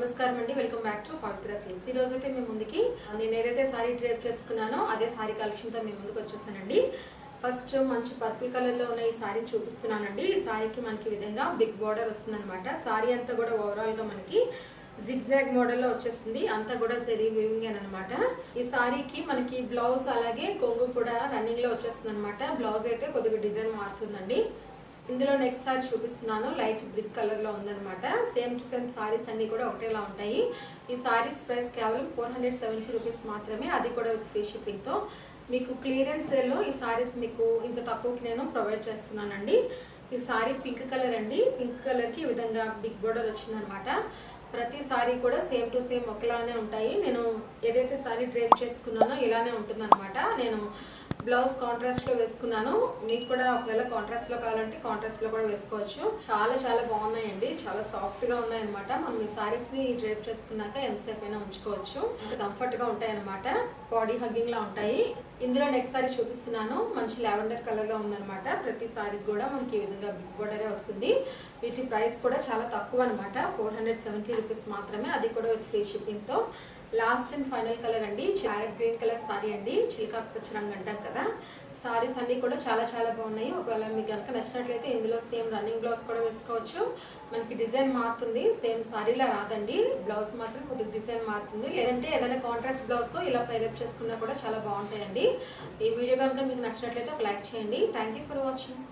నమస్కారం అండి, welcome back to Pavitra silks. ఈ రోజు అయితే మేము ముందుకి నేను ఏదైతే సారీ డ్రేప్ చేసుకున్నానో అదే సారీ కలెక్షన్తో మేము ముందుకు వచ్చేసానండి. ఫస్ట్ మంచి పర్పుల్ కలర్లో ఉన్న ఈ సారీ చూపిస్తున్నానండి. ఈ సారీకి మనకి విధంగా బిగ్ బార్డర్ వస్తుందన్నమాట. సారీ అంతా కూడా ఓవరాల్గా మనకి జిగ్జాగ్ మోడల్లో వచ్చేస్తుంది. అంతా కూడా జరీ వీవింగ్ అనమాట. ఈ సారీకి మనకి బ్లౌజ్ అలాగే కొంగు కూడా రన్నింగ్ లో వచ్చేస్తుంది అనమాట. బ్లౌజ్ అయితే కొద్దిగా డిజైన్ మారుతుందండి. ఇందులో నెక్స్ట్ సారీ చూపిస్తున్నాను, లైట్ బ్రిక్ కలర్ లో ఉందన్నమాట. సేమ్ టు సేమ్ సారీస్ అన్ని కూడా ఒకటేలా ఉంటాయి. ఈ సారీస్ ప్రైస్ కేవలం 470 రూపీస్ మాత్రమే, అది కూడా విత్ ఫ్రీ షిప్పింగ్ తో. మీకు క్లియరెన్స్ సేల్ లో ఈ సారీస్ మీకు ఇంత తక్కువకి నేను ప్రొవైడ్ చేస్తున్నానండి. ఈ సారీ పింక్ కలర్ అండి. పింక్ కలర్ కి ఈ విధంగా బిగ్ బోర్డర్ వచ్చిందనమాట. ప్రతి సారీ కూడా సేమ్ టు సేమ్ ఒకలానే ఉంటాయి. నేను ఏదైతే సారీ డ్రేప్ చేసుకున్నానో ఇలానే ఉంటుందన్నమాట. నేను బ్లౌజ్ కాంట్రాస్ట్ లో వేసుకున్నాను. మీకు కూడా ఒకవేళ కాంట్రాస్ట్ లో కావాలంటే కాంట్రాస్ట్ లో కూడా వేసుకోవచ్చు. చాలా చాలా బాగున్నాయండి, చాలా సాఫ్ట్ గా ఉన్నాయి అనమాట. మనం ఈ సారీస్ ని డ్రేప్ చేసుకున్నాక ఎంతసేపు అయినా ఉంచుకోవచ్చు. అంత కంఫర్ట్ గా ఉంటాయి అనమాట. బాడీ హగ్గింగ్ లా ఉంటాయి. ఇందులో నెక్స్ట్ సారీ చూపిస్తున్నాను, మంచి లావెండర్ కలర్ లో ఉందన్నమాట. ప్రతి సారీ కూడా మనకి ఈ విధంగా బిగ్ బోర్డరే వస్తుంది. వీటి ప్రైస్ కూడా చాలా తక్కువ అనమాట, 470 రూపీస్ మాత్రమే, అది కూడా విత్ ఫ్రీ షిప్పింగ్ తో. లాస్ట్ అండ్ ఫైనల్ కలర్ అండి, ప్యారెట్ గ్రీన్ కలర్ సారీ అండి. చిలకాకు పచ్చ రంగు అంటాం కదా. సారీస్ అన్ని కూడా చాలా చాలా బాగున్నాయి. ఒకవేళ మీకు కనుక నచ్చినట్లయితే ఇందులో సేమ్ రన్నింగ్ బ్లౌజ్ కూడా వేసుకోవచ్చు. మనకి డిజైన్ మారుతుంది, సేమ్ సారీలా రాదండి. బ్లౌజ్ మాత్రం కొద్దిగా డిజైన్ మారుతుంది. లేదంటే ఏదైనా కాంట్రాస్ట్ బ్లౌజ్ తో ఇలా పైరప్ చేసుకున్నా కూడా చాలా బాగుంటాయండి. ఈ వీడియో కనుక మీకు నచ్చినట్లయితే ఒక లైక్ చేయండి. Thank you for watching.